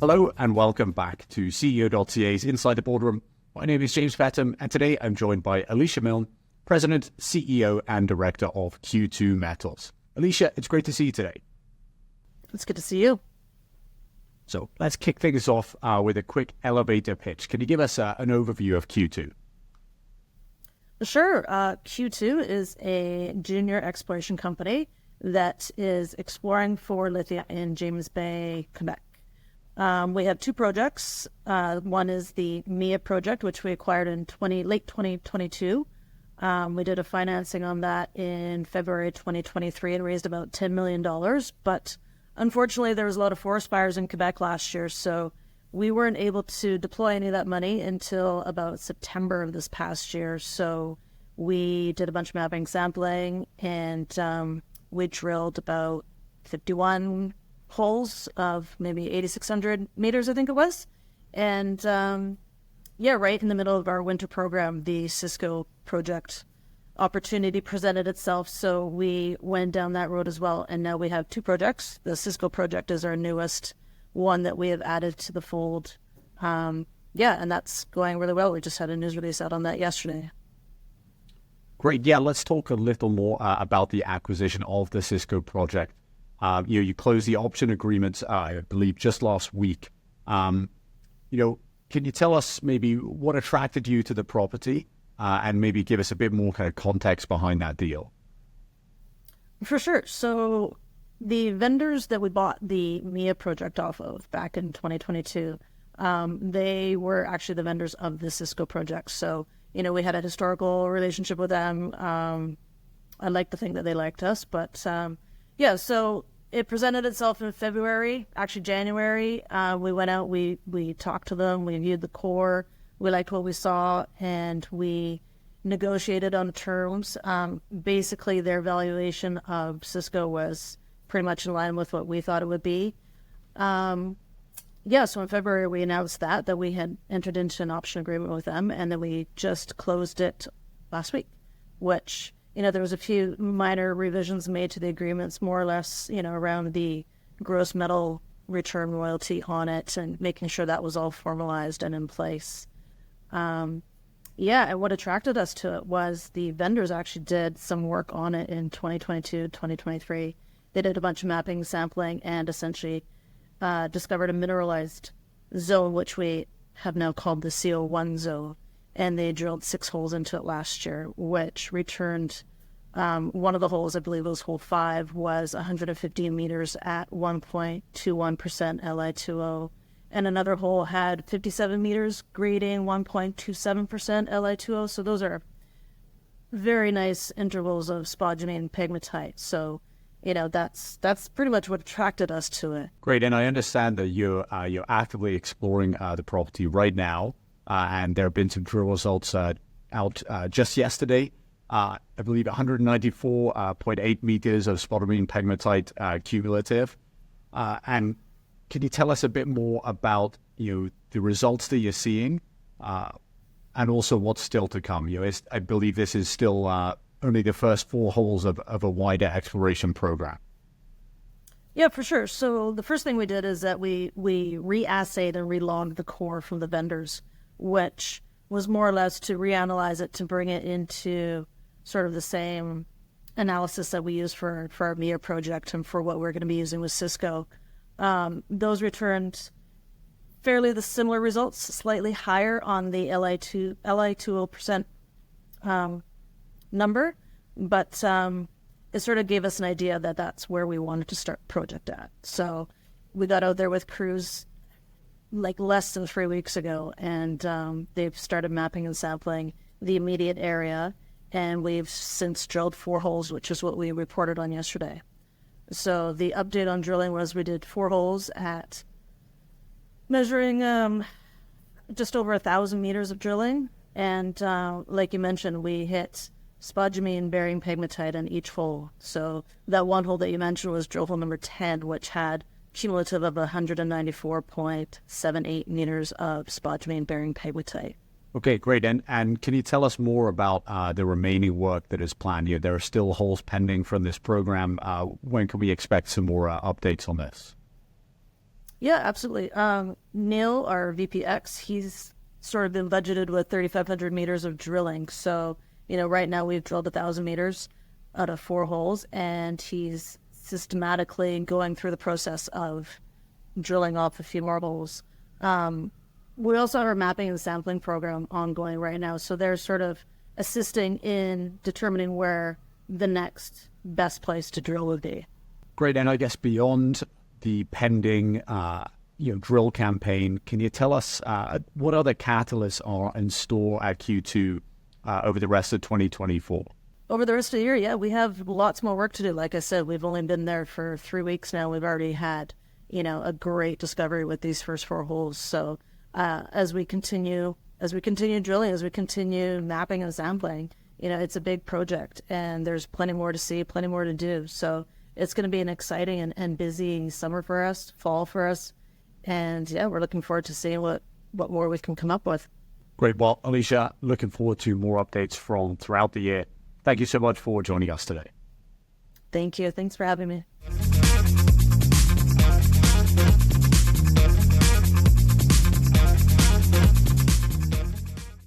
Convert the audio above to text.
Hello and welcome back to CEO.CA's Inside the Boardroom. My name is James Fathom and today I'm joined by Alicia Milne, President, CEO and Director of Q2 Metals. Alicia, it's great to see you today. It's good to see you. So let's kick things off with a quick elevator pitch. Can you give us an overview of Q2? Sure. Q2 is a junior exploration company that is exploring for lithium in James Bay, Quebec. We have two projects. One is the MIA project, which we acquired in late 2022. We did a financing on that in February 2023 and raised about $10 million. But unfortunately, there was a lot of forest fires in Quebec last year, so we weren't able to deploy any of that money until about September of this past year. So we did a bunch of mapping, sampling, and we drilled about 51 holes of maybe 8,600 meters, I think it was. And right in the middle of our winter program, the Cisco project opportunity presented itself. So we went down that road as well. And now we have two projects. The Cisco project is our newest one that we have added to the fold. And that's going really well. We just had a news release out on that yesterday. Great. Yeah, let's talk a little more about the acquisition of the Cisco project. You closed the option agreement, I believe, just last week. Can you tell us maybe what attracted you to the property and maybe give us a bit more kind of context behind that deal? For sure. So the vendors that we bought the MIA project off of back in 2022, they were actually the vendors of the Cisco project. So, we had a historical relationship with them. I like to think that they liked us, but so it presented itself in February, actually January. We went out, we talked to them, we viewed the core, we liked what we saw, and we negotiated on terms. Basically, their valuation of Cisco was pretty much in line with what we thought it would be. So in February, we announced that we had entered into an option agreement with them, and then we just closed it last week, which, there was a few minor revisions made to the agreements, more or less, around the gross metal return royalty on it and making sure that was all formalized and in place. And what attracted us to it was the vendors actually did some work on it in 2022, 2023. They did a bunch of mapping, sampling, and essentially discovered a mineralized zone, which we have now called the CO1 zone. And they drilled 6 holes into it last year, which returned one of the holes, I believe it was hole 5, was 115 meters at 1.21% Li2O. And another hole had 57 meters grading 1.27% Li2O. So those are very nice intervals of spodumene pegmatite. So, that's pretty much what attracted us to it. Great. And I understand that you're actively exploring the property right now. And there have been some drill results out just yesterday. I believe 194.8 meters of spodumene pegmatite cumulative. And can you tell us a bit more about the results that you're seeing and also what's still to come? I believe this is still only the first 4 holes of a wider exploration program. Yeah, for sure. So the first thing we did is that we re-assayed and re-logged the core from the vendors, which was more or less to reanalyze it to bring it into sort of the same analysis that we use for our MIA project and for what we're going to be using with Cisco. Those returned fairly the similar results, slightly higher on the Li2O% number, but it sort of gave us an idea that that's where we wanted to start the project at. So we got out there with crews like less than 3 weeks ago, and they've started mapping and sampling the immediate area, and we've since drilled 4 holes, which is what we reported on yesterday. So the update on drilling was we did 4 holes at measuring just over 1,000 meters of drilling, and like you mentioned, we hit spodumene bearing pegmatite on each hole. So that one hole that you mentioned was drill hole number 10, which had cumulative of 194.78 meters of spodumene bearing pegmatite. Okay, great. And can you tell us more about the remaining work that is planned here? There are still holes pending from this program. When can we expect some more updates on this? Yeah, absolutely. Neil, our VPX, he's sort of been budgeted with 3,500 meters of drilling. So, right now we've drilled 1,000 meters out of 4 holes, and he's systematically going through the process of drilling off a few more holes. We also have our mapping and sampling program ongoing right now. So they're sort of assisting in determining where the next best place to drill would be. Great. And I guess beyond the pending drill campaign, can you tell us what other catalysts are in store at Q2 over the rest of 2024? Over the rest of the year, yeah, we have lots more work to do. Like I said, we've only been there for 3 weeks now. We've already had, a great discovery with these first 4 holes. So as we continue drilling, as we continue mapping and sampling, it's a big project, and there's plenty more to see, plenty more to do. So it's going to be an exciting and busy summer for us, fall for us. And yeah, we're looking forward to seeing what more we can come up with. Great. Well, Alicia, looking forward to more updates from throughout the year. Thank you so much for joining us today. Thank you. Thanks for having me.